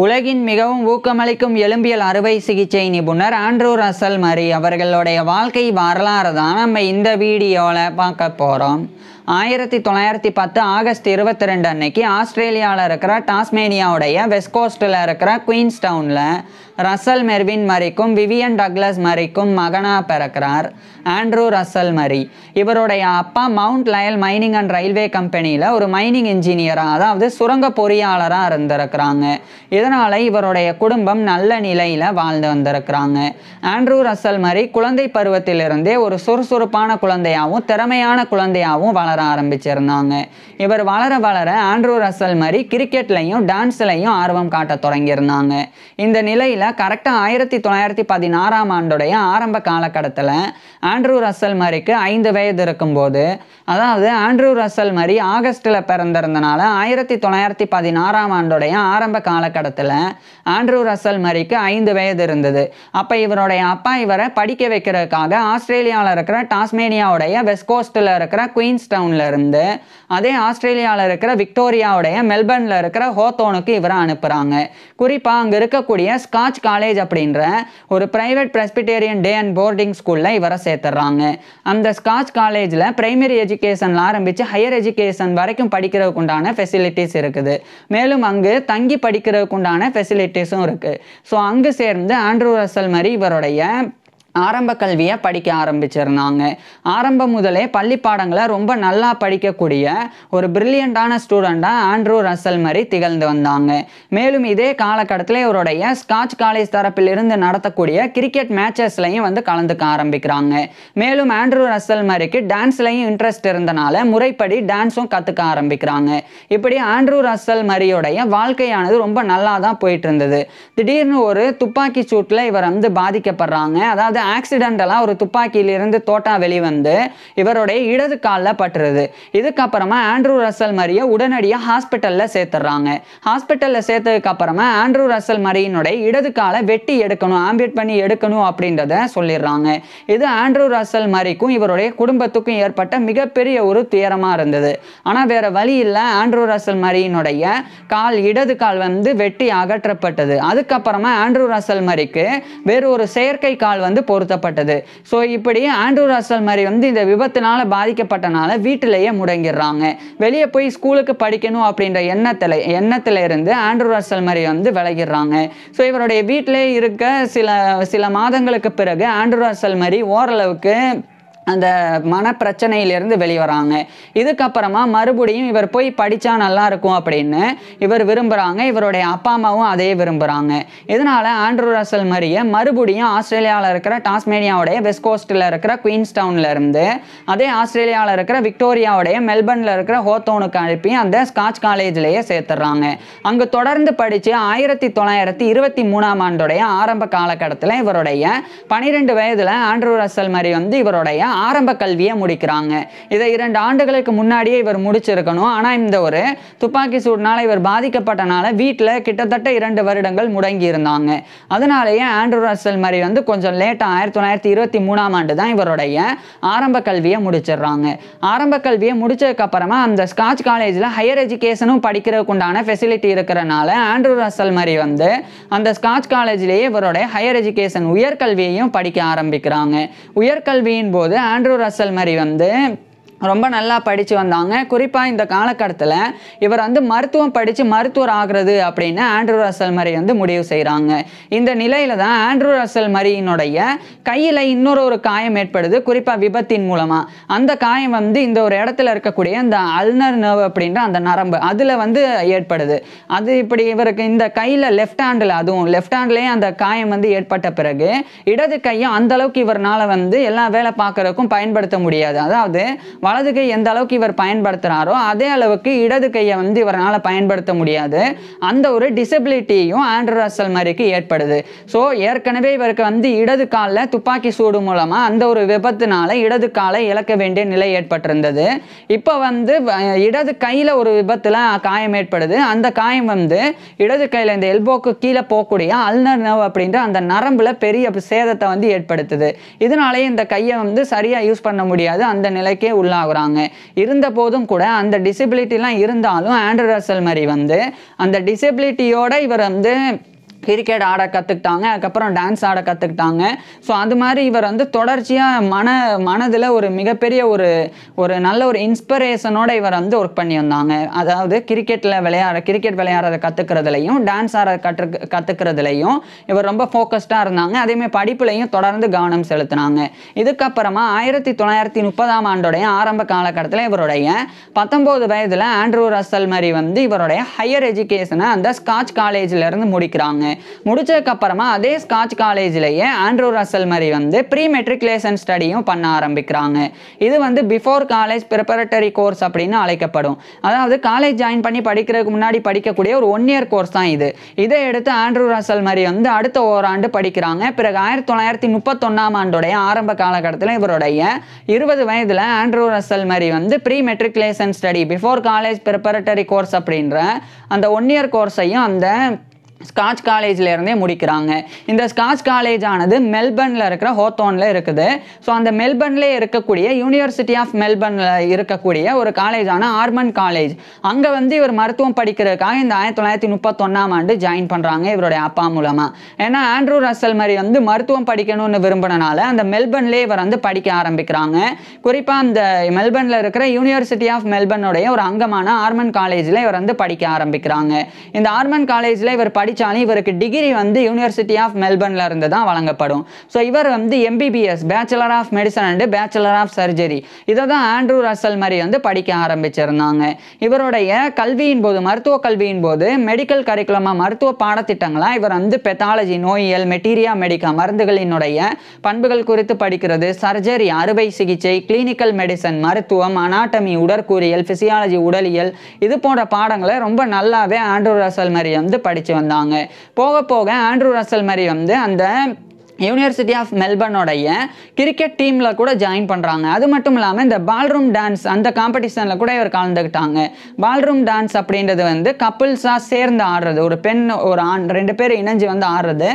உலகின் மிகவும் ஊக்கமளிக்கும் எலும்பியல் அறுவை சிகிச்சை நிபுணர் ஆண்ட்ரூ ரசல் மரி அவர்களுடைய வாழ்க்கை வரலாறு தான் நம்ம இந்த வீடியோவில் பார்க்க போகிறோம். 1910 ஆகஸ்ட் 22 அன்னைக்கு ஆஸ்திரேலியாவில் இருக்கிற டாஸ்மேனியாவுடைய வெஸ்ட் கோஸ்ட்டில் இருக்கிற குயின்ஸ்டவுனில் ரசல் மெர்வின் மரிக்கும் விவியன் டக்ளஸ் மரிக்கும் மகனாக பிறக்கிறார் ஆண்ட்ரூ ரசல் மரி. இவருடைய அப்பா மவுண்ட் லயல் மைனிங் அண்ட் ரயில்வே கம்பெனியில் ஒரு மைனிங் இன்ஜினியராக, அதாவது சுரங்க பொறியாளராக இருந்திருக்கிறாங்க. இதனால் இவருடைய குடும்பம் நல்ல நிலையில் வாழ்ந்து வந்திருக்கிறாங்க. ஆண்ட்ரூ ரசல் மரி குழந்தை பருவத்திலிருந்தே ஒரு சுறுசுறுப்பான குழந்தையாகவும் திறமையான குழந்தையாகவும் வளர ஆரம்பிச்சிருந்தாங்க. இவர் வளர வளர ஆண்ட்ரூ ரசல் மரி கிரிக்கெட்லையும் டான்ஸ்லையும் ஆர்வம் காட்ட தொடங்கியிருந்தாங்க. இந்த நிலையில் கரெக்டாக 1916 ஆண்டுடைய ஆரம்ப காலகட்டத்தில் ஆண்ட்ரூ ரசல் மரிக்கு 5 வயது இருக்கும்போது, அதாவது ஆண்ட்ரூ ரசல் மரி ஆகஸ்டில் பிறந்திருந்தனால 1916 ஆண்டுடைய ஆரம்ப காலகட்டத்தில் ஆண்ட்ரூ ரசல் மரிக்கு 5 வயது இருந்தது. அப்போ இவருடைய அப்பா இவரை படிக்க வைக்கிறதுக்காக ஆஸ்திரேலியாவில் இருக்கிற டாஸ்மேனியாவுடைய வெஸ்ட் கோஸ்ட்டில் இருக்கிற குயின்ஸ்டவுன்ல இருந்து அதே ஆஸ்திரேலியாவில் இருக்கிற விக்டோரியாவுடைய மெல்பர்னில் இருக்கிற ஹோத்தோனுக்கு இவரை அனுப்புகிறாங்க. குறிப்பாக அங்கே இருக்கக்கூடிய ஸ்காட்ச் காலேஜ் அப்படின்ற ஒரு private Presbyterian day and boarding ஸ்கூலில் இவரை சேர்த்துறாங்க. அந்த ஸ்காட்ச் காலேஜில் பிரைமரி எஜுகேஷனில் ஆரம்பித்து ஹையர் எஜுகேஷன் வரைக்கும் படிக்கிறதுக்கு உண்டான ஃபெசிலிட்டிஸ் இருக்குது. மேலும் அங்கு தங்கி படிக்கிறதுக்கு உண்டான ஃபெசிலிட்டிஸும் இருக்குது. ஸோ அங்கு சேர்ந்து ஆண்ட்ரூ ரசல் மரி இவருடைய ஆரம்ப கல்வியை படிக்க ஆரம்பிச்சிருந்தாங்க. ஆரம்பம் முதலே பள்ளி பாடங்களை ரொம்ப நல்லா படிக்கக்கூடிய ஒரு பிரில்லியண்டான ஸ்டூடெண்டாக ஆண்ட்ரூ ரசல் மரி திகழ்ந்து வந்தாங்க. மேலும் இதே காலகட்டத்தில் இவருடைய ஸ்காட்ச் காலேஜ் தரப்பிலிருந்து நடத்தக்கூடிய கிரிக்கெட் மேட்சஸ்லையும் கலந்துக்க ஆரம்பிக்கிறாங்க. மேலும் ஆண்ட்ரூ ரசல் மரிக்கு டான்ஸ்லையும் இன்ட்ரெஸ்ட் இருந்தனால முறைப்படி டான்ஸும் கற்றுக்க ஆரம்பிக்கிறாங்க. இப்படி ஆண்ட்ரூ ரசல் மரியோடைய வாழ்க்கையானது ரொம்ப நல்லா தான் போயிட்டு இருந்தது. திடீர்னு ஒரு துப்பாக்கி சூட்டில் இவர் பாதிக்கப்படுறாங்க. அதாவது ஆக்சிடென்டலாக ஒரு துப்பாக்கியிலிருந்து தோட்டா வெளிவந்து இவருடைய இடது காலில் பட்டுருது. இதுக்கப்புறமா ஆண்ட்ரூ ரசல் மரியை உடனடியாக ஹாஸ்பிட்டலில் சேர்த்துறாங்க. ஹாஸ்பிட்டலில் சேர்த்ததுக்கு அப்புறமா ஆண்ட்ரூ ரசல் மரியினுடைய இடது காலை வெட்டி எடுக்கணும், ஆம்பியூட் பண்ணி எடுக்கணும் அப்படின்றத சொல்லிடுறாங்க. இது ஆண்ட்ரூ ரசல் மரிக்கும் இவருடைய குடும்பத்துக்கும் ஏற்பட்ட மிகப்பெரிய ஒரு துயரமாக இருந்தது. ஆனால் வேற வழி இல்லை, ஆண்ட்ரூ ரசல் மரியினுடைய இடது கால் வெட்டி அகற்றப்பட்டது. அதுக்கப்புறமா ஆண்ட்ரூ ரசல் மரிக்கு வேறு ஒரு செயற்கை கால் பொருத்தப்பட்டது. ஸோ இப்படி ஆண்ட்ரூ ரசல் மரி இந்த விபத்தினால பாதிக்கப்பட்டனால வீட்டிலேயே முடங்கிடுறாங்க. வெளியே போய் ஸ்கூலுக்கு படிக்கணும் அப்படின்ற எண்ணத்துல இருந்து ஆண்ட்ரூ ரசல் மரி விலகிடுறாங்க. ஸோ இவருடைய வீட்டிலே இருக்க சில மாதங்களுக்கு பிறகு ஆண்ட்ரூ ரசல் மரி ஓரளவுக்கு அந்த மனப்பிரச்சனையிலிருந்து வெளிவராங்க. இதுக்கப்புறமா மறுபடியும் இவர் போய் படித்தா நல்லா இருக்கும் அப்படின்னு இவர் விரும்புகிறாங்க. இவருடைய அப்பா அம்மாவும் அதே விரும்புகிறாங்க. இதனால் ஆண்ட்ரூ ரசல் மரியை மறுபடியும் ஆஸ்திரேலியாவில் இருக்கிற டாஸ்மேனியாவுடைய வெஸ்ட் கோஸ்ட்டில் இருக்கிற குயின்ஸ்டவுனில் இருந்து அதே ஆஸ்திரேலியாவில் இருக்கிற விக்டோரியாவுடைய மெல்பர்னில் இருக்கிற ஹோத்தோனுக்கு அனுப்பி அந்த ஸ்காட்ச் காலேஜ்லேயே சேர்த்துறாங்க. அங்கு தொடர்ந்து படித்து 1923 ஆண்டுடைய ஆரம்ப காலகட்டத்தில் இவருடைய 12 வயதில் ஆண்ட்ரூ ரசல் மரி இவருடைய ஆரம்ப கல்வியை முடிக்கிறாங்க. இதை 2 ஆண்டுகளுக்கு முன்னாடியே இவர் முடிச்சிருக்கணும். ஆனால் இந்த ஒரு துப்பாக்கி சூடுனால இவர் பாதிக்கப்பட்டனால வீட்டில் கிட்டத்தட்ட 2 வருடங்கள் முடங்கி இருந்தாங்க. அதனாலேயே ஆண்ட்ரூ ரசல் மரி கொஞ்சம் லேட்டாக 1923 ஆண்டு தான் இவருடைய ஆரம்ப கல்வியை முடிச்சிடுறாங்க. ஆரம்ப கல்வியை முடிச்சதுக்கு அப்புறமா அந்த ஸ்காட்ச் காலேஜில் ஹையர் எஜுகேஷனும் படிக்கிறதுக்கு உண்டான ஃபெசிலிட்டி இருக்கிறனால ஆண்ட்ரூ ரசல் மரி அந்த ஸ்காட்ச் காலேஜிலேயே இவருடைய ஹையர் எஜுகேஷன் உயர்கல்வியையும் படிக்க ஆரம்பிக்கிறாங்க. உயர்கல்வியின் போது ஆண்ட்ரூ ரசல் மரி ரொம்ப நல்லா படித்து வந்தாங்க. குறிப்பாக இந்த காலகட்டத்தில் இவர் மருத்துவம் படித்து மருத்துவர் ஆகிறது அப்படின்னு ஆண்ட்ரூ ரசல் மரி முடிவு செய்கிறாங்க. இந்த நிலையில தான் ஆண்ட்ரூ ரசல் மரியினுடைய கையில் இன்னொரு காயம் ஏற்படுது. குறிப்பாக விபத்தின் மூலமாக அந்த காயம் இந்த ஒரு இடத்துல இருக்கக்கூடிய இந்த அல்னர் நர்வ் அப்படின்ற அந்த நரம்பு அதில் ஏற்படுது. அது இப்படி இவருக்கு இந்த கையில் லெஃப்ட் ஹேண்டில், அதுவும் லெஃப்ட் ஹேண்ட்லேயே அந்த காயம் ஏற்பட்ட பிறகு இடது கையை அந்த அளவுக்கு இவரால் எல்லா வேலை பார்க்கறதுக்கும் பயன்படுத்த முடியாது. அதாவது வலது கை எந்த அளவுக்கு இவர் பயன்படுத்துகிறாரோ அதே அளவுக்கு இடது கையை இவரால் பயன்படுத்த முடியாது. அந்த ஒரு டிசபிலிட்டியும் ஆண்ட்ரூ ரசல் மரிக்கு ஏற்படுது. ஸோ ஏற்கனவே இவருக்கு இடது காலில் துப்பாக்கி சூடு மூலமாக அந்த ஒரு விபத்தினால இடது காலை இழக்க வேண்டிய நிலை ஏற்பட்டிருந்தது. இப்போ இடது கையில் ஒரு விபத்தில் காயம் ஏற்படுது. அந்த காயம் இடது கையில் இந்த எல்போக்கு கீழே போகக்கூடிய அல்னர் நர்வ் அப்படின்ற அந்த நரம்புல பெரிய சேதத்தை ஏற்படுத்துது. இதனாலே இந்த கையை சரியாக யூஸ் பண்ண முடியாது, அந்த நிலைக்கே உள்ள உள்ளாகுறாங்க. இருந்த போதும் கூட அந்த டிசபிலிட்டிலாம் இருந்தாலும் ஆண்ட்ரூ ரசல் மரி வந்து அந்த டிசபிலிட்டியோட இவர் வந்து கிரிக்கெட் ஆட கற்றுக்கிட்டாங்க. அதுக்கப்புறம் டான்ஸ் ஆட கற்றுக்கிட்டாங்க. ஸோ அது மாதிரி இவர் வந்து தொடர்ச்சியாக மனதில் ஒரு மிகப்பெரிய ஒரு நல்ல ஒரு இன்ஸ்பிரேஷனோட இவர் வந்து ஒர்க் பண்ணி வந்தாங்க. அதாவது கிரிக்கெட் விளையாடுறத கற்றுக்கிறதுலையும் டான்ஸ் ஆட கற்றுக்கிறதுலையும் இவர் ரொம்ப ஃபோக்கஸ்டாக இருந்தாங்க. அதேமாதிரி படிப்புலையும் தொடர்ந்து கவனம் செலுத்தினாங்க. இதுக்கப்புறமா 1930ஆம் ஆண்டுடைய ஆரம்ப காலகட்டத்தில் இவருடைய 19 வயதில் ஆண்ட்ரூ ரசல் மரி வந்து இவருடைய ஹையர் எஜுகேஷனை அந்த ஸ்காட்ச் காலேஜிலேருந்து முடிக்கிறாங்க. முடிச்சதுக்கு அப்புறமா அதே ஸ்காட்ச் காலேஜ்லயே ஆண்ட்ரூ ரசல் மரி வந்து ப்ரீ மெட்ரிகுலேஷன் ஸ்டடியும் பண்ண ஆரம்பிக்கிறாங்க. இது வந்து பிஃபோர் காலேஜ் ப்ரிப்பரேட்டரி கோர்ஸ் அப்படின்னு அழைக்கப்படும். அதாவது காலேஜ் ஜாயின் பண்ணி படிக்கிறதுக்கு முன்னாடி படிக்கக்கூடிய ஒரு 1 இயர் கோர்ஸ் தான் இது. இதை எடுத்து ஆண்ட்ரூ ரசல் மரி வந்து அடுத்த ஓராண்டு படிக்கிறாங்க. பிறகு 1931ஆம் ஆண்டுடைய ஆரம்ப காலகட்டத்தில் இவருடைய 20 வயதில் ஆண்ட்ரூ ரசல் மரி வந்து pre matriculation study before college preparatory course அப்படின்ற அந்த 1 இயர் கோர்ஸையும் அந்த ஸ்காட்ச் காலேஜில் இருந்தே முடிக்கிறாங்க. இந்த ஸ்காட்ச் காலேஜ் ஆனது மெல்பர்னில் இருக்கிற ஹோத்தோனில் இருக்குது. ஸோ அந்த மெல்பர்ன்லேயே இருக்கக்கூடிய யூனிவர்சிட்டி ஆஃப் மெல்பர்னில் இருக்கக்கூடிய ஒரு காலேஜான ஆர்மன் காலேஜ், அங்கே வந்து இவர் மருத்துவம் படிக்கிறதுக்காக இந்த 1931ஆம் ஆண்டு ஜாயின் பண்ணுறாங்க இவருடைய அப்பா மூலமாக. ஏன்னா ஆண்ட்ரூ ரசல் மரி வந்து மருத்துவம் படிக்கணும்னு விரும்பினால அந்த மெல்பர்ன்லேயே இவர் வந்து படிக்க ஆரம்பிக்கிறாங்க. குறிப்பாக அந்த மெல்பர்னில் இருக்கிற யூனிவர்சிட்டி ஆஃப் மெல்பர்னுடைய ஒரு அங்கமான ஆர்மன் காலேஜில் இவர் வந்து படிக்க ஆரம்பிக்கிறாங்க. இந்த ஆர்மன் காலேஜில் இவர் படித்தாலும் இவருக்கு டிகிரி வந்து யூனிவர்சிட்டி ஆஃப் மெல்பர்ன்ல இருந்து தான் வழங்கப்படும். ஸோ இவர் வந்து MBBS bachelor of medicine and bachelor of surgery இதை தான் ஆண்ட்ரூ ரசல் மரி வந்து படிக்க ஆரம்பிச்சிருந்தாங்க. இவருடைய கல்வியின் போது மருத்துவ கல்வியின் போது மெடிக்கல் கரிக்குலமாக மருத்துவ பாடத்திட்டங்களாக இவர் வந்து பெத்தாலஜி நோயியல், மெட்டீரியா மெடிக்கா மருந்துகளினுடைய பண்புகள் குறித்து படிக்கிறது, சர்ஜரி அறுவை சிகிச்சை, கிளினிக்கல் மெடிசன் மருத்துவம், அனாட்டமி உடற்கூறியல், பிசியாலஜி உடலியல் இது போன்ற பாடங்களை ரொம்ப நல்லாவே ஆண்ட்ரூ ரசல் மரி வந்து படித்து வந்தாங்க. போக போக ஆண்ட்ரூ ரசல் மரி வந்து அந்த யூனிவர்சிட்டி ஆஃப் மெல்பர்னோடைய கிரிக்கெட் டீமில் கூட ஜாயின் பண்ணுறாங்க. அது மட்டும் இல்லாமல் இந்த பால்ரூம் டான்ஸ் அந்த காம்படிஷனில் கூட இவர் கலந்துக்கிட்டாங்க. பால்ரூம் டான்ஸ் அப்படின்றது வந்து கப்புள்ஸாக சேர்ந்து ஆடுறது, ஒரு பெண் ஒரு ஆண் 2 பேர் இணைஞ்சு வந்து ஆடுறது.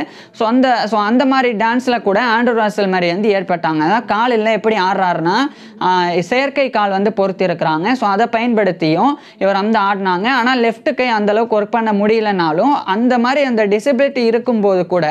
ஸோ அந்த மாதிரி டான்ஸில் கூட ஆண்ட்ரூ ரசல் மரி வந்து ஏற்பட்டாங்க. அதாவது காலில் எப்படி ஆடுறாருன்னா செயற்கை கால் வந்து பொறுத்து இருக்கிறாங்க. ஸோ அதை பயன்படுத்தியும் இவர் வந்து ஆடினாங்க. ஆனால் லெஃப்ட் கை அந்தளவுக்கு ஒர்க் பண்ண முடியலனாலும் அந்த மாதிரி அந்த டிசபிலிட்டி இருக்கும்போது கூட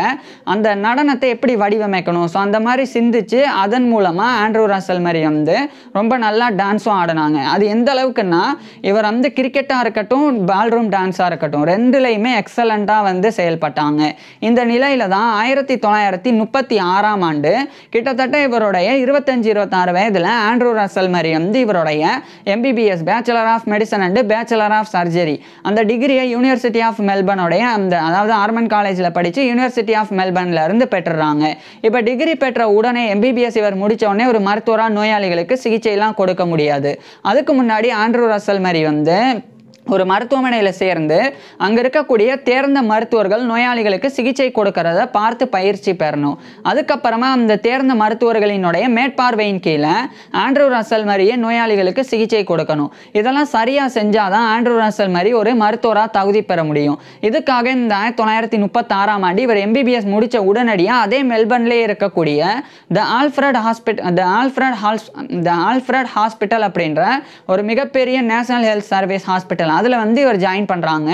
அந்த நடனத்தை எப்படி வடிவமைக்கணும், ஸோ அந்த மாதிரி சிந்திச்சு அதன் மூலமாக ஆண்ட்ரூ ரசல் மரி வந்து ரொம்ப நல்லா டான்ஸும் ஆடினாங்க. அது எந்த அளவுக்குன்னா இவர் வந்து கிரிக்கெட்டாக இருக்கட்டும் பால்ரூம் டான்ஸாக இருக்கட்டும் ரெண்டுலையுமே எக்ஸலண்ட்டாக வந்து செயல்பட்டாங்க. இந்த நிலையில தான் 1936ஆம் ஆண்டு கிட்டத்தட்ட இவருடைய 25-26 வயதில் ஆண்ட்ரூ ரசல் மரி வந்து இவருடைய MBBS bachelor of medicine and bachelor of surgery அந்த டிகிரியை யூனிவர்சிட்டி ஆஃப் மெல்பர்னுடைய அந்த அதாவது ஆர்மன் காலேஜில் படித்து யூனிவர்சிட்டி ஆஃப் மெல்பர்ன்ல இருந்து பெற்றுறாங்க. இப்போ டிகிரி பெற்ற உடனே MBBS இவர் முடிச்ச உடனே ஒரு மருத்துவராக நோயாளிகளுக்கு சிகிச்சையெல்லாம் கொடுக்க முடியாது. அதுக்கு முன்னாடி ஆண்ட்ரூ ரசல் மரி வந்து ஒரு மருத்துவமனையில் சேர்ந்து அங்கே இருக்கக்கூடிய தேர்ந்த மருத்துவர்கள் நோயாளிகளுக்கு சிகிச்சை கொடுக்கறத பார்த்து பயிற்சி பெறணும். அதுக்கப்புறமா அந்த தேர்ந்த மருத்துவர்களினுடைய மேற்பார்வையின் கீழே ஆண்ட்ரூ ரசல் மரியை நோயாளிகளுக்கு சிகிச்சை கொடுக்கணும். இதெல்லாம் சரியாக செஞ்சாதான் ஆண்ட்ரூ ரசல் மரி ஒரு மருத்துவராக தகுதி பெற முடியும். இதுக்காக இந்த 1936ஆம் ஆண்டு இவர் MBBS முடித்த உடனடியாக அதே மெல்பர்ன்லேயே இருக்கக்கூடிய த ஆல்ஃப்ரட் ஹாஸ்பிட்டல் அப்படின்ற ஒரு மிகப்பெரிய நேஷனல் ஹெல்த் சர்வீஸ் ஹாஸ்பிட்டல் அதில் வந்து இவர் ஜாயின் பண்ணுறாங்க.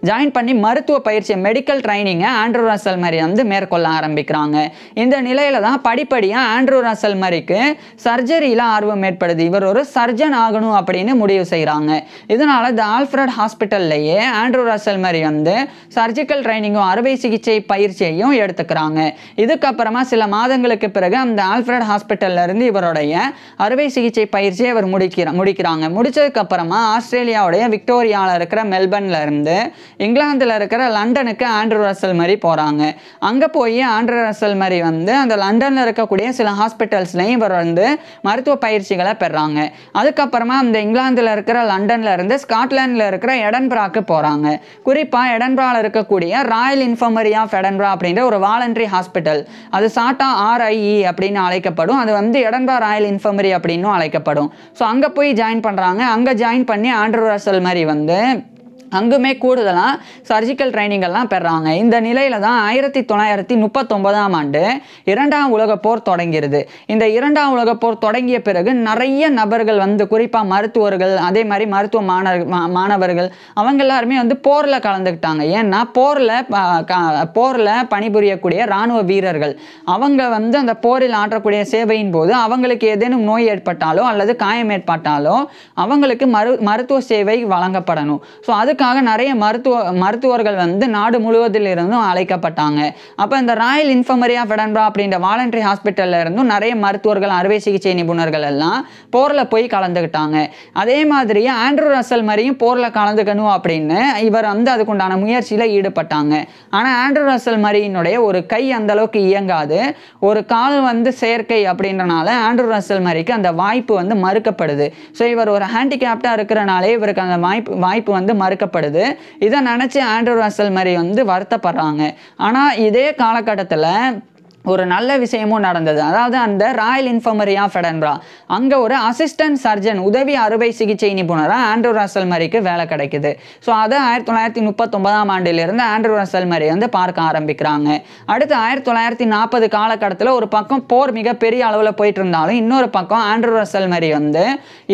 ஜாயின் பண்ணி மருத்துவ பயிற்சி மெடிக்கல் ட்ரைனிங்கை ஆண்ட்ரூ ரசல் மரி வந்து மேற்கொள்ள ஆரம்பிக்கிறாங்க. இந்த நிலையில தான் படிப்படியாக ஆண்ட்ரூ ரசல் மரிக்கு சர்ஜரியில் ஆர்வம் ஏற்படுது. இவர் ஒரு சர்ஜன் ஆகணும் அப்படின்னு முடிவு செய்கிறாங்க. இதனால த ஆல்ஃப்ரட் ஹாஸ்பிட்டல்லையே ஆண்ட்ரூ ரசல் மரி வந்து சர்ஜிக்கல் ட்ரைனிங்கும் அறுவை சிகிச்சை பயிற்சியையும் எடுத்துக்கிறாங்க. இதுக்கப்புறமா சில மாதங்களுக்கு பிறகு அந்த ஆல்ஃப்ரட் ஹாஸ்பிட்டல்ல இருந்து இவருடைய அறுவை சிகிச்சை பயிற்சியை இவர் முடிக்கிறாங்க. முடிச்சதுக்கு அப்புறமா ஆஸ்திரேலியாவுடைய விக்டோரியாவில் இருக்கிற மெல்பர்ன்ல இருந்து இங்கிலாந்தில் இருக்கிற லண்டனுக்கு ஆண்ட்ரூ ரசல் மரி போகிறாங்க. அங்கே போய் ஆண்ட்ரூ ரசல் மரி வந்து அந்த லண்டனில் இருக்கக்கூடிய சில ஹாஸ்பிட்டல்ஸ்லையும் இவர் வந்து மருத்துவ பயிற்சிகளை பெறாங்க. அதுக்கப்புறமா அந்த இங்கிலாந்தில் இருக்கிற லண்டன்ல இருந்து ஸ்காட்லாண்டில் இருக்கிற எடன்பராக்கு போகிறாங்க. குறிப்பாக எடன்பராவில் இருக்கக்கூடிய ராயல் இன்ஃபர்மரி ஆஃப் எடன்பரா அப்படின்ற ஒரு வாலண்டரி ஹாஸ்பிட்டல், அது சாட்டா RIE அப்படின்னு அழைக்கப்படும். அது வந்து எடன்பரா ராயல் இன்ஃபர்மரி அப்படின்னு அழைக்கப்படும். ஸோ அங்கே போய் ஜாயின் பண்ணுறாங்க. அங்கே ஜாயின் பண்ணி ஆண்ட்ரூ ரசல் மரி வந்து அங்குமே கூடுதலாக சர்ஜிக்கல் ட்ரைனிங்கெல்லாம் பெறாங்க. இந்த நிலையில் தான் 1939ஆம் ஆண்டு இரண்டாம் உலகப் போர் தொடங்கிடுது. இந்த இரண்டாம் உலகப் போர் தொடங்கிய பிறகு நிறைய நபர்கள் வந்து குறிப்பாக மருத்துவர்கள், அதே மாதிரி மருத்துவ மாணவர்கள் அவங்க எல்லாருமே வந்து போரில் கலந்துக்கிட்டாங்க. ஏன்னா போரில் பணிபுரியக்கூடிய இராணுவ வீரர்கள் அவங்க வந்து அந்த போரில் ஆற்றக்கூடிய சேவையின் போது அவங்களுக்கு ஏதேனும் நோய் ஏற்பட்டாலோ அல்லது காயம் ஏற்பட்டாலோ அவங்களுக்கு மருத்துவ சேவை வழங்கப்படணும். ஸோ அதுக்காக நிறைய மருத்துவர்கள் வந்து நாடு முழுவதில் இருந்தும் அழைக்கப்பட்டாங்க. அப்போ இந்த ராயல் இன்ஃபர்மரி ஆஃப் எடன்பரா அப்படின்ற வாலண்டரி ஹாஸ்பிட்டல்ல இருந்தும் நிறைய மருத்துவர்கள், அறுவை சிகிச்சை நிபுணர்கள் எல்லாம் போரில் போய் கலந்துக்கிட்டாங்க. அதே மாதிரி ஆண்ட்ரூ ரசல் மரியும் போரில் கலந்துக்கணும் அப்படின்னு இவர் வந்து அதுக்குண்டான முயற்சியில் ஈடுபட்டாங்க. ஆனால் ஆண்ட்ரூ ரசல் மரியினுடைய ஒரு கை அந்த அளவுக்கு இயங்காது, ஒரு கால் வந்து செயற்கை அப்படின்றனால ஆண்ட்ரூ ரசல் மரிக்கு அந்த வாய்ப்பு வந்து மறுக்கப்படுது. ஸோ இவர் ஒரு ஹேண்டிகேப்டாக இருக்கிறனாலே இவருக்கு அந்த வாய்ப்பு வந்து மறுக்கப்படுது. இதை நினைச்சு ஆண்ட்ரூ ரசல் மரி வந்து வருத்தப்படுறாங்க. ஆனால் இதே காலகட்டத்தில் ஒரு நல்ல விஷயமும் நடந்தது. அதாவது அந்த ராயல் இன்ஃபர்மரி ஆஃப் எடன்பரா அங்கே ஒரு அசிஸ்டன்ட் சர்ஜன், உதவி அறுவை சிகிச்சை நிபுணராக ஆண்ட்ரூ ரசல் மரிக்கு வேலை கிடைக்குது. ஸோ அதை 1939ஆம் ஆண்டிலிருந்து ஆண்ட்ரூ ரசல் மரி வந்து பார்க்க ஆரம்பிக்கிறாங்க. அடுத்து 1940 காலகட்டத்தில் ஒரு பக்கம் போர் மிகப்பெரிய அளவில் போயிட்டு இருந்தாலும் இன்னொரு பக்கம் ஆண்ட்ரூ ரசல் மரி வந்து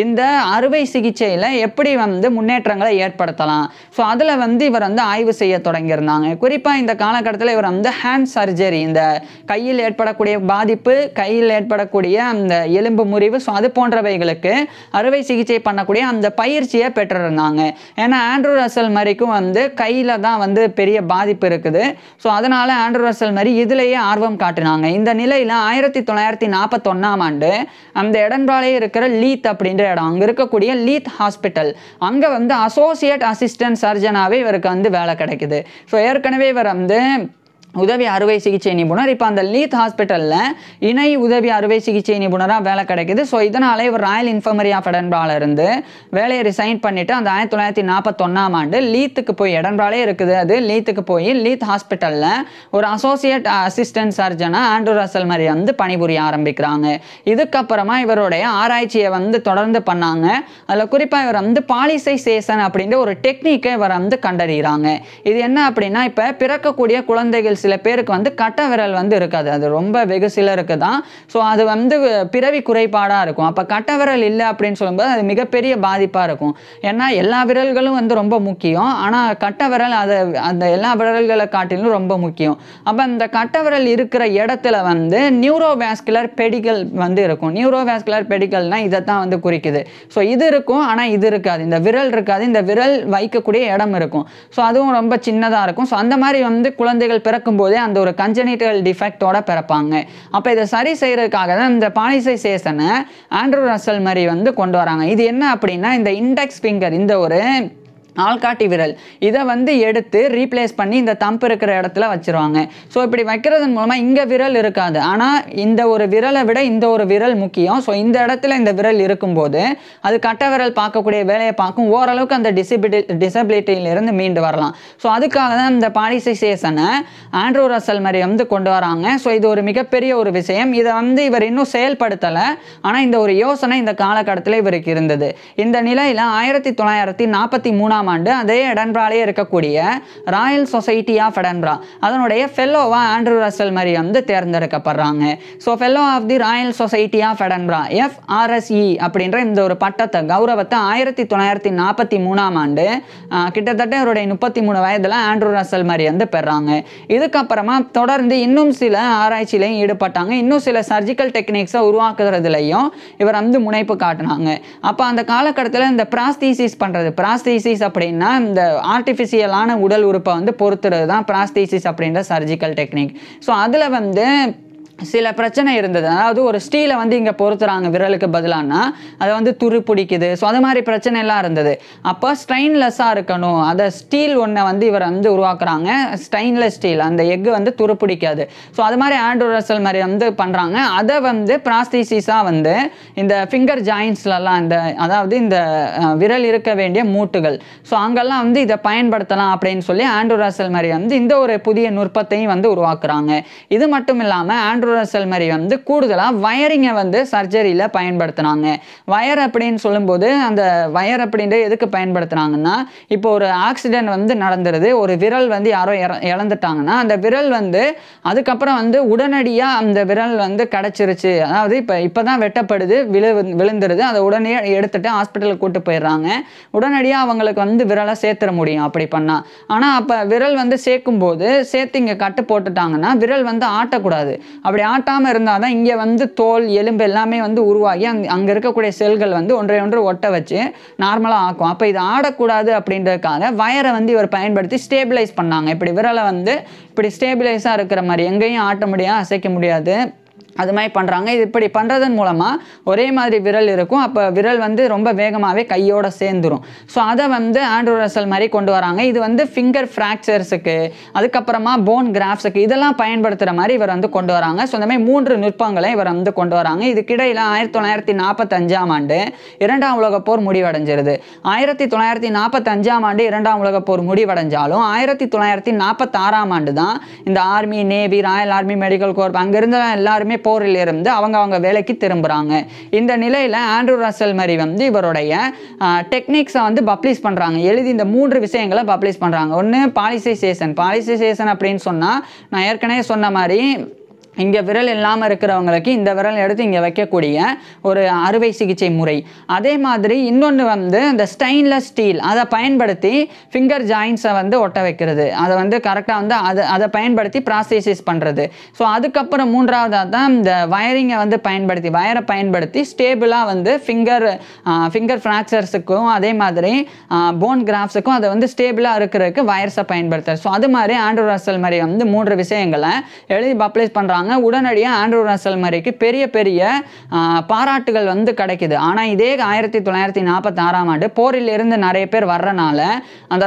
இந்த அறுவை சிகிச்சையில் எப்படி வந்து முன்னேற்றங்களை ஏற்படுத்தலாம், ஸோ அதில் வந்து இவர் வந்து ஆய்வு செய்ய தொடங்கியிருந்தாங்க. குறிப்பாக இந்த காலகட்டத்தில் இவர் வந்து ஹேண்ட் சர்ஜரி, இந்த கையில் ஏற்படக்கூடிய பாதிப்பு, கையில் ஏற்படக்கூடிய அந்த எலும்பு முறிவு, ஸோ அது போன்றவைகளுக்கு அறுவை சிகிச்சை பண்ணக்கூடிய அந்த பயிற்சியை பெற்றிருந்தாங்க. ஏன்னா ஆண்ட்ரூ ரசல் மரிக்கும் வந்து கையில் தான் வந்து பெரிய பாதிப்பு இருக்குது. ஸோ அதனால் ஆண்ட்ரூ ரசல் மரி இதிலேயே ஆர்வம் காட்டினாங்க. இந்த நிலையில் 1941ஆம் ஆண்டு அந்த எடன்பராலே இருக்கிற லீத் அப்படின்ற இடம், அங்கே இருக்கக்கூடிய லீத் ஹாஸ்பிட்டல், அங்கே வந்து அசோசியேட் அசிஸ்டன்ட் சர்ஜனாகவே இவருக்கு வந்து வேலை கிடைக்குது. ஸோ ஏற்கனவே இவர் வந்து உதவி அறுவை சிகிச்சை நிபுணர், இப்போ அந்த லீத் ஹாஸ்பிட்டலில் இணை உதவி அறுவை சிகிச்சை நிபுணராக வேலை கிடைக்குது. ஸோ இதனாலே இவர் ராயல் இன்ஃபர்மரி ஆஃப் எடன்பரால இருந்து வேலையை ரிசைன் பண்ணிவிட்டு அந்த 1941ஆம் ஆண்டு லீத்துக்கு போய், எடன்பராலே இருக்குது அது, லீத்துக்கு போய் லீத் ஹாஸ்பிட்டலில் ஒரு associate assistant சர்ஜனாக Andrew Russell Murray வந்து பணிபுரிய ஆரம்பிக்கிறாங்க. இதுக்கப்புறமா இவருடைய ஆராய்ச்சியை வந்து தொடர்ந்து பண்ணாங்க. அதில் குறிப்பாக இவர் வந்து பாலிசைசேஷன் அப்படின்ற ஒரு டெக்னிக்கை இவர் வந்து கண்டறிகிறாங்க. இது என்ன அப்படின்னா, இப்போ பிறக்கக்கூடிய குழந்தைகள் சில பேருக்கு வந்து கட்ட விரல் வந்து இருக்காது, அது ரொம்ப வெகு சிலருக்கு தான். ஸோ அது வந்து பிறவி குறைபாடாக இருக்கும். அப்போ கட்ட விரல் இல்லை அப்படின்னு சொல்லும்போது அது மிகப்பெரிய பாதிப்பாக இருக்கும். ஏன்னா எல்லா விரல்களும் வந்து ரொம்ப முக்கியம், ஆனால் கட்ட விரல் அது அந்த எல்லா விரல்களை காட்டிலும் ரொம்ப முக்கியம். அப்போ அந்த கட்ட விரல் இருக்கிற இடத்துல வந்து நியூரோவாஸ்குலர் பெடிகல் வந்து இருக்கும். நியூரோவாஸ்குலர் பெடிகல்னால் இதை தான் வந்து குறிக்குது. ஸோ இது இருக்கும், ஆனால் இது இருக்காது, இந்த விரல் இருக்காது, இந்த விரல் வைக்கக்கூடிய இடம் இருக்கும். ஸோ அதுவும் ரொம்ப சின்னதாக இருக்கும். ஸோ அந்த மாதிரி வந்து குழந்தைகள் பிறக்கும் போதே அந்த ஒரு கன்ஜெனிட்டல் டிஃபெக்டோட பிறப்பாங்க. அப்போ இதை சரி செய்யறதுக்காக தான் இந்த பாலிசைசேஷனை ஆண்ட்ரூ ரசல் மரி வந்து கொண்டு வராங்க. இது என்ன அப்படின்னா, இந்த இண்டெக்ஸ் ஃபிங்கர், இந்த ஒரு ஆள்காட்டி விரல், இதை வந்து எடுத்து ரீப்ளேஸ் பண்ணி இந்த தம்பு இருக்கிற இடத்துல வச்சுருவாங்க. ஸோ இப்படி வைக்கிறதன் மூலமாக இங்கே விரல் இருக்காது, ஆனால் இந்த ஒரு விரலை விட இந்த ஒரு விரல் முக்கியம். ஸோ இந்த இடத்துல இந்த விரல் இருக்கும்போது அது கட்ட விரல் பார்க்கக்கூடிய வேலையை பார்க்கும், ஓரளவுக்கு அந்த டிசபிலிட்டியிலிருந்து மீண்டு வரலாம். ஸோ அதுக்காக தான் இந்த பாலிசைசேஷனை ஆண்ட்ரூ ரசல் மரி வந்து கொண்டு வராங்க. ஸோ இது ஒரு மிகப்பெரிய ஒரு விஷயம். இதை வந்து இவர் இன்னும் செயல்படுத்தலை, ஆனால் இந்த ஒரு யோசனை இந்த காலகட்டத்தில் இவருக்கு இருந்தது. இந்த நிலையில் 1943ஆம் ஆண்டு அதே எடன்பராலே இருக்கக்கூடிய ராயல் சொசைட்டி ஆஃப் எடன்பரா அதனுடைய ஃபெல்லோவா ஆண்ட்ரூ ரசல் மரி வந்து தேர்ந்தெடுக்கப்படுறாங்க. So fellow of the royal society of Edinburgh FRSE அப்படின்ற இந்த ஒரு பட்டத்தை, கௌரவத்தை 1943ஆம் ஆண்டு கிட்டத்தட்ட அவருடைய 33 வயதில் ஆண்ட்ரூ ரசல் மரி வந்து பெறாங்க. இதுக்கப்புறமா தொடர்ந்து இன்னும் சில ஆராய்ச்சியிலையும் ஈடுபட்டாங்க, இன்னும் சில சர்ஜிக்கல் டெக்னிக்ஸை உருவாக்குறதுலையும் இவர் வந்து முனைப்பு காட்டினாங்க. அப்போ அந்த காலகட்டத்தில் இந்த பிராஸ்தீசிஸ் பண்ணுறது, பிராஸ்தீசிஸ் அப்படின்னா இந்த ஆர்டிஃபிஷியலான உடல் உறுப்பை வந்து பொறுத்துறது தான் பிராஸ்தீசிஸ் அப்படின்ற சர்ஜிக்கல் டெக்னிக். ஸோ அதில் வந்து சில பிரச்சனை இருந்தது. அதாவது ஒரு ஸ்டீலை வந்து இங்கே பொறுத்துறாங்க விரலுக்கு பதிலானா அதை வந்து துரு பிடிக்குது. ஸோ அது மாதிரி பிரச்சனை எல்லாம் இருந்தது. அப்போ ஸ்ட்ரெயின்லெஸ்ஸாக இருக்கணும், அதை ஸ்டீல் ஒன்றை வந்து இவர் வந்து உருவாக்குறாங்க, ஸ்டெயின்லெஸ் ஸ்டீல், அந்த எக்கு வந்து துரு பிடிக்காது. ஸோ அது மாதிரி ஆண்ட்ரூ ரசல் மரி வந்து பண்ணுறாங்க. அதை வந்து பிராஸ்தீசிஸாக வந்து இந்த ஃபிங்கர் ஜாயின்ஸ்லலாம், இந்த அதாவது இந்த விரல் இருக்க வேண்டிய மூட்டுகள், ஸோ அங்கெல்லாம் வந்து இதை பயன்படுத்தலாம் அப்படின்னு சொல்லி ஆண்ட்ரூ ரசல் மரி வந்து இந்த ஒரு புதிய நுட்பத்தையும் வந்து உருவாக்குறாங்க. இது மட்டும் இல்லாமல் ஆண்ட்ரூ ஆண்ட்ரூ ரசல் மரி வந்து கூடுதலாக வயரிங்கை வந்து சர்ஜரியில் பயன்படுத்தினாங்க. வயர் அப்படின்னு சொல்லும்போது அந்த வயர் அப்படின்றது எதுக்கு பயன்படுத்துனாங்கன்னா, இப்போ ஒரு ஆக்சிடென்ட் வந்து நடந்துருது, ஒரு விரல் வந்து யாரோ இழந்துட்டாங்கன்னா அந்த விரல் வந்து அதுக்கப்புறம் வந்து உடனடியாக அந்த விரல் வந்து கிடச்சிருச்சு, அதாவது இப்போ தான் வெட்டப்படுது, விழுந்துருது, அதை உடனே எடுத்துட்டு ஹாஸ்பிட்டலுக்கு கூட்டு போயிடுறாங்க. உடனடியாக அவங்களுக்கு வந்து விரலை சேர்த்துட முடியும் அப்படி பண்ணால். ஆனால் அப்போ விரல் வந்து சேர்க்கும்போது சேர்த்து இங்கே கட்டு போட்டுட்டாங்கன்னா விரல் வந்து ஆட்டக்கூடாது. அப்படி ஆட்டாமல் இருந்தால் தான் இங்கே வந்து தோல் எலும்பு எல்லாமே வந்து உருவாகி அங்கே இருக்கக்கூடிய செல்கள் வந்து ஒன்றை ஒன்று ஒட்ட வச்சு நார்மலாக ஆக்கும். அப்போ இது ஆடக்கூடாது அப்படின்றதுக்காக வயரை வந்து இவர் பயன்படுத்தி ஸ்டேபிளைஸ் பண்ணாங்க. இப்படி விரலை வந்து இப்படி ஸ்டேபிளைஸாக இருக்கிற மாதிரி எங்கேயும் ஆட்ட முடியாது, அசைக்க முடியாது, அது மாதிரி பண்ணுறாங்க. இது இப்படி பண்ணுறதன் மூலமாக ஒரே மாதிரி விரல் இருக்கும். அப்போ விரல் வந்து ரொம்ப வேகமாகவே கையோடு சேர்ந்துடும். ஸோ அதை வந்து ஆண்ட்ரூ ரசல் மாதிரி கொண்டு வராங்க. இது வந்து ஃபிங்கர் ஃப்ராக்சர்ஸுக்கு, அதுக்கப்புறமா போன் கிராஃப்ஸுக்கு இதெல்லாம் பயன்படுத்துகிற மாதிரி இவர் வந்து கொண்டு வராங்க. ஸோ இந்த மாதிரி 3 நுட்பங்களை இவர் வந்து கொண்டு வராங்க. இதுக்கிடையில் 1945ஆம் ஆண்டு 2ஆம் உலகப் போர் முடிவடைஞ்சிருது. 1945ஆம் ஆண்டு 2ஆம் உலகப் போர் முடிவடைஞ்சாலும் 1946ஆம் ஆண்டு தான் இந்த army, navy, Royal army, medical corp அங்கிருந்த எல்லாருமே போரில் இருந்து அவங்க வேலைக்கு திரும்புகிறாங்க. இந்த நிலையில் ஆண்ட்ரூ ரசல் மரி வந்து இவருடைய டெக்னிக்ஸை வந்து பப்ளிஷ் பண்ணுறாங்க. எழுதி இந்த 3 விஷயங்களை பப்ளிஷ் பண்ணுறாங்க. ஒன்று பாலிசைசேஷன் அப்படின்னு சொன்னால், நான் ஏற்கனவே சொன்ன மாதிரி இங்கே விரல் இல்லாமல் இருக்கிறவங்களுக்கு இந்த விரல் எடுத்து இங்கே வைக்கக்கூடிய ஒரு அறுவை சிகிச்சை முறை. அதே மாதிரி இன்னொன்று வந்து இந்த ஸ்டெயின்லெஸ் ஸ்டீல் அதை பயன்படுத்தி ஃபிங்கர் ஜாயின்ஸை வந்து ஒட்ட வைக்கிறது, அதை வந்து கரெக்டாக வந்து அதை பயன்படுத்தி ப்ராசஸிஸ் பண்ணுறது. ஸோ அதுக்கப்புறம் 3ஆவதாக தான் இந்த வயரிங்கை வந்து வயரை பயன்படுத்தி ஸ்டேபிளாக வந்து ஃபிங்கர் ஃப்ராக்சர்ஸுக்கும் அதே மாதிரி போன் கிராஃப்ஸுக்கும் அதை வந்து ஸ்டேபிளாக இருக்கிறதுக்கு வயர்ஸை பயன்படுத்துறது. ஸோ அது மாதிரி ஆண்ட்ரூ ரசல் மரி வந்து 3 விஷயங்களை எழுதி பப்ளிஷ் பண்ணுறாங்க. உடனடியாக ஆண்ட்ரூ ரசல் மரிக்கு பெரிய பாராட்டுகள் வந்து கிடைக்குது. ஆனால் இதே 1946ஆம் ஆண்டு போரில் இருந்து நிறைய பேர் வர்றனால அந்த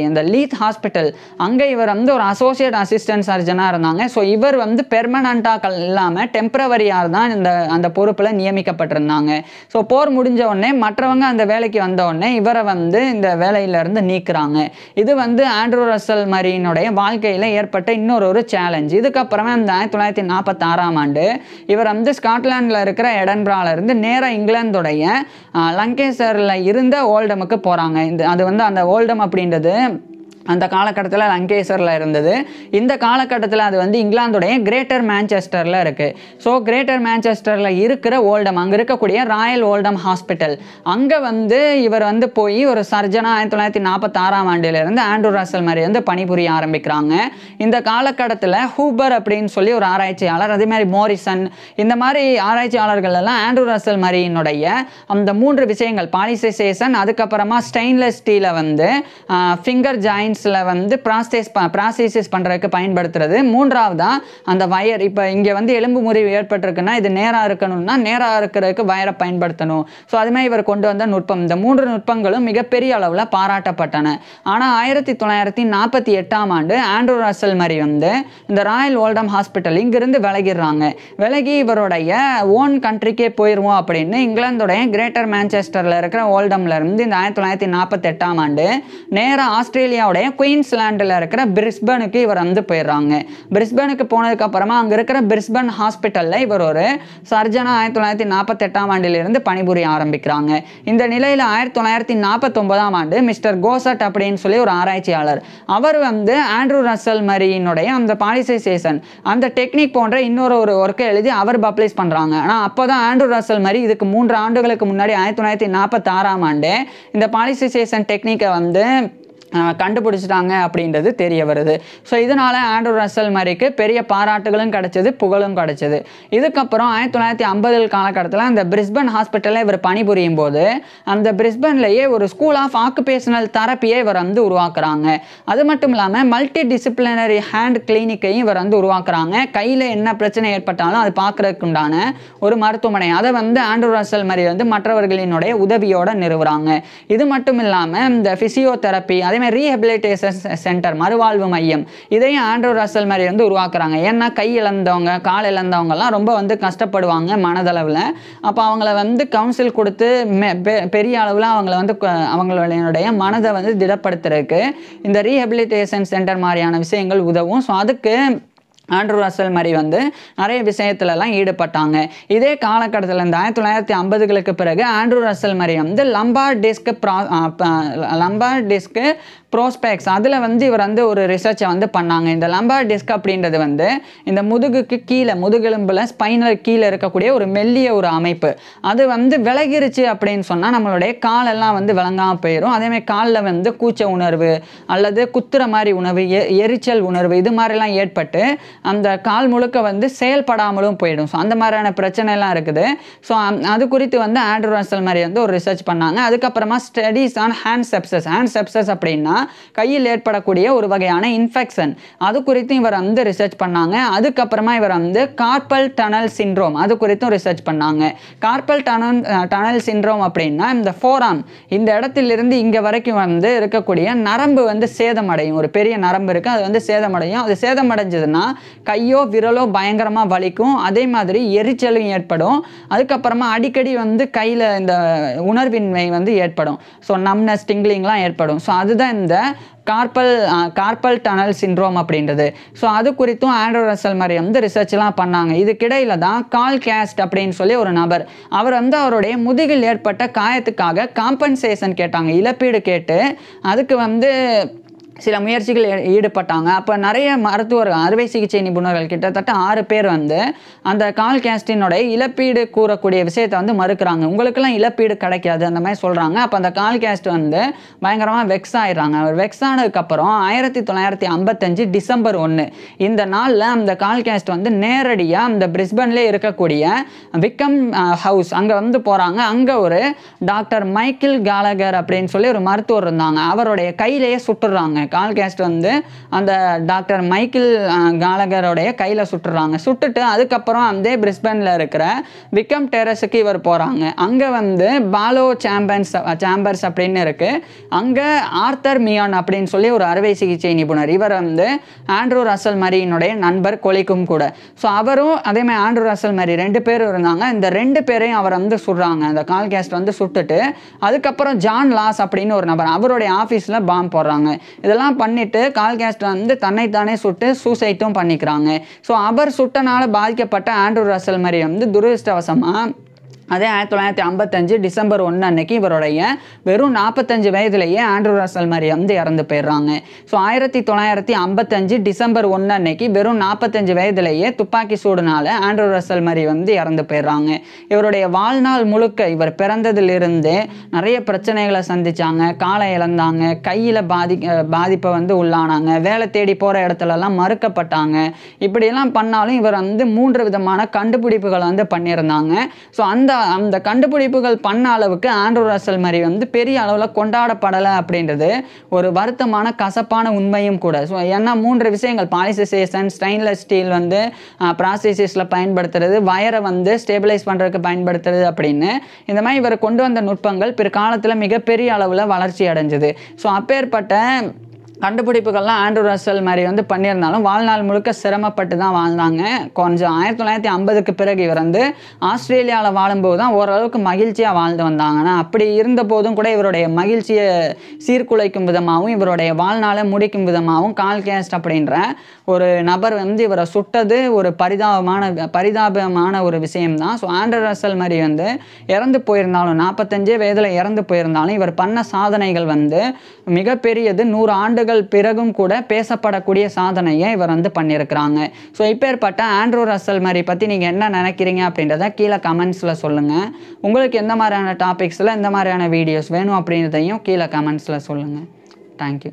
அந்த லீத் ஹாஸ்பிட்டல் அங்கே இவர் வந்து ஒரு அசோசியேட் அசிஸ்டன்ட் சர்ஜனாக இருந்தாங்க. ஸோ இவர் வந்து பெர்மனண்ட்டாக இல்லாமல் டெம்பரவரியாக தான் அந்த பொறுப்பில் நியமிக்கப்பட்டிருந்தாங்க. ஸோ போர் முடிஞ்ச உடனே மற்றவங்க அந்த வேலைக்கு வந்த உடனே இவரை வந்து இந்த வேலையிலிருந்து நீக்குறாங்க. இது வந்து ஆண்ட்ரூ ரசல் மரியினுடைய வாழ்க்கையில் ஏற்பட்ட இன்னொரு சேலஞ்ச். இதுக்கப்புறமே 1946ஆம் ஆண்டு இவர் வந்து ஸ்காட்லாண்டில் இருக்கிற எடன்பரால இருந்து நேராக இங்கிலாந்துடைய லங்கேஷரில் இருந்த ஓல்டமுக்கு போகிறாங்க. அது வந்து அந்த ஓல்டம் அப்படின்றது அந்த காலகட்டத்தில் லங்கேஷரில் இருந்தது. இந்த காலகட்டத்தில் அது வந்து இங்கிலாந்துடைய கிரேட்டர் மேன்செஸ்டரில் இருக்குது. ஸோ கிரேட்டர் மேன்செஸ்டரில் இருக்கிற ஓல்டம், அங்கே இருக்கக்கூடிய ராயல் ஓல்டம் ஹாஸ்பிட்டல், அங்கே வந்து இவர் வந்து போய் ஒரு சர்ஜனாக 1946ஆம் ஆண்டிலிருந்து ஆண்ட்ரூ ரசல் மரி வந்து பணிபுரிய ஆரம்பிக்கிறாங்க. இந்த காலகட்டத்தில் ஹூபர் அப்படின்னு சொல்லி ஒரு ஆராய்ச்சியாளர், அதே மாதிரி மோரிசன், இந்த மாதிரி ஆராய்ச்சியாளர்கள் எல்லாம் ஆண்ட்ரூ ரசல் மரியினுடைய அந்த 3 விஷயங்கள் பாலிசைசேஷன், அதுக்கப்புறமா ஸ்டெயின்லெஸ் ஸ்டீலை வந்து ஃபிங்கர் ஜாயின்ஸ் வந்து ப்ராசஸிஸ் பண்ணுறதுக்கு பயன்படுத்துறது. 3ஆவதா அந்த வயர், இப்போ இங்கே வந்து எலும்பு முறிவு ஏற்பட்டிருக்குன்னா இது நேராக இருக்கணும்னா நேராக இருக்கிறதுக்கு வயரை பயன்படுத்தணும். ஸோ அதுமாதிரி இவர் கொண்டு வந்த நுட்பம், இந்த 3 நுட்பங்களும் மிகப்பெரிய அளவில் பாராட்டப்பட்டன. ஆனால் 1948ஆம் ஆண்டு ஆண்ட்ரூ ரசல் மரி வந்து இந்த ராயல் ஓல்டம் ஹாஸ்பிட்டல் இங்கிருந்து விலகி இவருடைய ஓன் கண்ட்ரிக்கே போயிடுவோம் அப்படின்னு இங்கிலாந்துடைய கிரேட்டர் மேன்செஸ்டரில் இருக்கிற ஓல்டம்ல இருந்து இந்த 1948ஆம் ஆண்டு நேராக ஆஸ்திரேலியாவுடைய குயின்ஸ்லாண்டில் இருக்கிற பிரிஸ்பனுக்கு இவர் வந்து போயிடுறாங்க. பிரிஸ்பனுக்கு போனதுக்கு அப்புறமா அங்கே இருக்கிற பிரிஸ்பன் ஹாஸ்பிட்டலில் இவர் ஒரு சர்ஜனா 1948ஆம் ஆண்டிலிருந்து பணிபுரிய ஆரம்பிக்கிறாங்க. இந்த நிலையில் 1949ஆம் ஆண்டு மிஸ்டர் கோசட் அப்படின்னு சொல்லி ஒரு ஆராய்ச்சியாளர், அவர் வந்து ஆண்ட்ரூ ரசல் மரியினுடைய அந்த பாலிசைசேஷன் அந்த டெக்னிக் போன்ற இன்னொரு ஒர்க்கை எழுதி அவர் பப்ளிஷ் பண்ணுறாங்க. ஆனால் அப்போ தான் ஆண்ட்ரூ ரசல் மரி இதுக்கு 3 ஆண்டுகளுக்கு முன்னாடி 1946ஆம் ஆண்டு இந்த பாலிசைசேஷன் டெக்னிக்கை வந்து கண்டுபிடிச்சிட்டாங்க அப்படின்றது தெரிய வருது. ஸோ இதனால் ஆண்ட்ரூ ரசல் மரிக்கு பெரிய பாராட்டுகளும் கிடைச்சது, புகழும் கிடைச்சது. இதுக்கப்புறம் 1950 காலகட்டத்தில் அந்த பிரிஸ்பன் ஹாஸ்பிட்டலில் இவர் பணிபுரியும் போது அந்த பிரிஸ்பன்லேயே ஒரு ஸ்கூல் ஆஃப் ஆக்குபேஷனல் தெரப்பியை இவர் வந்து உருவாக்குறாங்க. அது மட்டும் இல்லாமல் மல்டி டிசிப்ளினரி ஹேண்ட் கிளினிக்கையும் இவர் வந்து உருவாக்குறாங்க. கையில் என்ன பிரச்சனை ஏற்பட்டாலும் அது பார்க்குறதுக்கு உண்டான ஒரு மருத்துவமனை, அதை வந்து ஆண்ட்ரூ ரசல் மரி வந்து மற்றவர்களினுடைய உதவியோடு நிறுவுறாங்க. இது மட்டும் இல்லாமல் இந்த ஃபிசியோதெரப்பி, அதே மாதிரி ரீஹபிலிட்டேஷன் சென்டர், மறுவாழ்வு மையம், இதையும் ஆண்ட்ரூ ரசல் மரி வந்து உருவாக்குறாங்க. ஏன்னா கை இழந்தவங்க, கால் இழந்தவங்கலாம் ரொம்ப வந்து கஷ்டப்படுவாங்க மனதளவில். அப்போ அவங்கள வந்து கவுன்சில் கொடுத்து பெரிய அளவில் அவங்கள வந்து அவங்களுடைய மனதை வந்து திடப்படுத்துறதுக்கு இந்த ரீஹபிலிட்டேஷன் சென்டர் மாதிரியான விஷயங்கள் உதவும். ஸோ அதுக்கு ஆண்ட்ரூ ரசல் மரி வந்து நிறைய விஷயத்துலலாம் ஈடுபட்டாங்க. இதே காலகட்டத்தில் இந்த 1950களுக்கு பிறகு ஆண்ட்ரூ ரசல் மரி வந்து லம்பார் டிஸ்க் ப்ரோஸ்பெக்ஸ் அதில் வந்து இவர் வந்து ஒரு ரிசர்ச்சை வந்து பண்ணாங்க. இந்த லம்பார் டிஸ்க் அப்படின்றது வந்து இந்த முதுகுக்கு கீழே முதுகெலும்பில் ஸ்பைனல் கீழே இருக்கக்கூடிய ஒரு மெல்லிய ஒரு அமைப்பு. அது வந்து விலகிருச்சு அப்படின்னு சொன்னால் நம்மளுடைய காலெல்லாம் வந்து விளங்காமல் போயிடும். அதேமாதிரி காலில் வந்து கூச்ச உணர்வு அல்லது குத்துற மாதிரி உணர்வு, எரிச்சல் உணர்வு இது மாதிரிலாம் ஏற்பட்டு அந்த கால் முழுக்க வந்து செயல்படாமலும் போயிடும். ஸோ அந்த மாதிரியான பிரச்சனைலாம் இருக்குது. ஸோ அது குறித்து வந்து ஆண்ட்ரூ ரசல் மரி வந்து ஒரு ரிசர்ச் பண்ணாங்க. அதுக்கப்புறமா ஸ்டடீஸ் ஆன் ஹேண்ட் செப்சஸ் அப்படின்னா கையில் ஏற்படக்கூடிய ஒரு வகையான இன்ஃபெக்ஷன் அது குறித்து இவர் வந்து ரிசர்ச் பண்ணாங்க. அதுக்கப்புறமா இவர் வந்து கார்பல் டனல் சிண்ட்ரோம் அது குறித்தும் ரிசர்ச் பண்ணாங்க. கார்பல் டனல் சிண்ட்ரோம் அப்படின்னா இந்த ஃபோராம் இந்த இடத்திலிருந்து இங்கே வரைக்கும் வந்து இருக்கக்கூடிய நரம்பு வந்து சேதமடையும். ஒரு பெரிய நரம்பு இருக்குது, அது வந்து சேதமடையும். அது சேதமடைஞ்சதுன்னா கையோ விரலோ பயங்கரமாக வலிக்கும். அதே மாதிரி எரிச்சலும் ஏற்படும். அதுக்கப்புறமா அடிக்கடி வந்து கையில் இந்த உணர்வின்மை வந்து ஏற்படும். ஸோ நம்னஸ் டிங்லிங்லாம் ஏற்படும். ஸோ அதுதான் இந்த கார்பல் டனல் சிண்ட்ரோம் அப்படின்றது. ஸோ அது குறித்தும் ஆண்ட்ரூ ரசல் மரி வந்து ரிசர்ச்லாம் பண்ணாங்க. இதுக்கிடையில தான் கால் கேஸ்ட் அப்படின்னு சொல்லி ஒரு நபர், அவர் வந்து அவருடைய முதுகில் ஏற்பட்ட காயத்துக்காக காம்பன்சேஷன் கேட்டாங்க, இழப்பீடு கேட்டு அதுக்கு வந்து சில முயற்சிகள் ஈடுபட்டாங்க. அப்போ நிறைய மருத்துவர் அறுவை சிகிச்சை நிபுணர்கள் கிட்டத்தட்ட 6 பேர் வந்து அந்த கால் கேஸ்டினுடைய இழப்பீடு கூறக்கூடிய விஷயத்தை வந்து மறுக்கிறாங்க. உங்களுக்கெல்லாம் இழப்பீடு கிடைக்காது அந்த மாதிரி சொல்கிறாங்க. அப்போ அந்த கால் கேஸ்ட் வந்து பயங்கரமாக வெக்ஸ் ஆயிடுறாங்க. அவர் வெக்ஸ் ஆனதுக்கப்புறம் 1955 டிசம்பர் 1 இந்த நாளில் அந்த கால் கேஸ்ட் வந்து நேரடியாக அந்த பிரிஸ்பன்லேயே இருக்கக்கூடிய விக்கம் ஹவுஸ் அங்கே வந்து போகிறாங்க. அங்கே ஒரு டாக்டர் மைக்கேல் காலகர் அப்படின்னு சொல்லி ஒரு மருத்துவர் இருந்தாங்க. அவருடைய கையிலேயே சுட்டுறாங்க. கால் கேஸ்ட் வந்து அந்த டாக்டர் மைக்கேல் காலகருடைய கையில் சுட்டுறாங்க. சுட்டுட்டு அதுக்கப்புறம் அந்த பிரிஸ்பனில் இருக்கிற விக்கம் டெரஸுக்கு இவர் போகிறாங்க. அங்கே வந்து பாலோ சேம்பர்ஸ் அப்படின்னு இருக்குது. அங்கே ஆர்த்தர் மியான் அப்படின்னு சொல்லி ஒரு அறுவை சிகிச்சை நிபுணர், இவர் வந்து ஆண்ட்ரூ ரசல் மரியினுடைய நண்பர், கொலிக்கும் கூட. ஸோ அவரும் அதே மாதிரி ஆண்ட்ரூ ரசல் மரி 2 பேரும் இருந்தாங்க. இந்த 2 பேரையும் அவர் வந்து சுடுறாங்க. அந்த கால் கேஸ்ட் வந்து சுட்டுட்டு அதுக்கப்புறம் ஜான் லாஸ் அப்படின்னு ஒரு நபர், அவருடைய ஆஃபீஸில் பாம்பு போடுறாங்க. இதெல்லாம் பண்ணிட்டு கால் கேஸ்ட் வந்து தன்னைத்தானே சுட்டு சூசைட்டும் பண்ணிக்கிறாங்க. ஸோ அவர் சுட்டனால பாதிக்கப்பட்ட ஆண்ட்ரூ ரசல் மரி வந்து துரதிர்ஷ்டவசமாக அதே 1955 டிசம்பர் 1 அன்னைக்கு இவருடைய வெறும் 45 வயதிலேயே ஆண்ட்ரூ ரசல் மரி வந்து இறந்து போயிடுறாங்க. ஸோ 1955 டிசம்பர் 1 அன்னைக்கு வெறும் 45 வயதிலேயே துப்பாக்கி சூடுனால ஆண்ட்ரூ ரசல் மரி வந்து இறந்து போயிடுறாங்க. இவருடைய வாழ்நாள் முழுக்க இவர் பிறந்ததிலிருந்து நிறைய பிரச்சனைகளை சந்திச்சாங்க. காலை இழந்தாங்க, கையில் பாதிப்பை வந்து உள்ளானாங்க, வேலை தேடி போகிற இடத்துலலாம் மறுக்கப்பட்டாங்க. இப்படியெல்லாம் பண்ணாலும் இவர் வந்து 3 விதமான கண்டுபிடிப்புகள் வந்து பண்ணியிருந்தாங்க. ஸோ அந்த கண்டுபிடிப்புகள் பண்ண அளவுக்கு ஆண்ட்ரூ ரசல் மரி வந்து பெரிய அளவில் கொண்டாடப்படலை அப்படின்றது ஒரு வருத்தமான கசப்பான உண்மையும் கூட. ஸோ ஏன்னா 3 விஷயங்கள், பாலிசைசேஷன், ஸ்டெயின்லெஸ் ஸ்டீல் வந்து ப்ராசஸில் பயன்படுத்துறது, வயரை வந்து ஸ்டேபிளைஸ் பண்ணுறதுக்கு பயன்படுத்துறது அப்படின்னு இந்த மாதிரி இவர் கொண்டு வந்த நுட்பங்கள் பிற்காலத்தில் மிகப்பெரிய அளவில் வளர்ச்சி அடைஞ்சது. ஸோ அப்பேற்பட்ட கண்டுபிடிப்புகள்லாம் ஆண்ட்ரூ ரசல் மரி வந்து பண்ணியிருந்தாலும் வாழ்நாள் முழுக்க சிரமப்பட்டு தான் வாழ்ந்தாங்க. கொஞ்சம் 1950க்கு பிறகு இவர் வந்து ஆஸ்திரேலியாவில் வாழும்போது தான் ஓரளவுக்கு மகிழ்ச்சியாக வாழ்ந்து வந்தாங்கன்னா, அப்படி இருந்த போதும் கூட இவருடைய மகிழ்ச்சியை சீர்குலைக்கும் விதமாகவும் இவருடைய வாழ்நாளை முடிக்கும் விதமாகவும் கால் கேஸ்ட் அப்படின்ற ஒரு நபர் வந்து இவரை சுட்டது ஒரு பரிதாபமான ஒரு விஷயம்தான். ஸோ ஆண்ட்ரூ ரசல் மரி வந்து இறந்து போயிருந்தாலும் 45 வயதில் இறந்து போயிருந்தாலும் இவர் பண்ண சாதனைகள் வந்து மிகப்பெரியது. 100 ஆண்டுகள் பிறகும் கூட பேசப்படக்கூடிய சாதனையை இவர் வந்து பண்ணியிருக்கிறாங்க. ஸோ இப்பேற்பட்ட ஆண்ட்ரூ ரசல் மரி பற்றி நீங்கள் என்ன நினைக்கிறீங்க அப்படின்றத கீழே கமெண்ட்ஸில் சொல்லுங்கள். உங்களுக்கு எந்த மாதிரியான டாபிக்ஸில் எந்த மாதிரியான வீடியோஸ் வேணும் அப்படின்றதையும் கீழே கமெண்ட்ஸில் சொல்லுங்கள். தேங்க்யூ.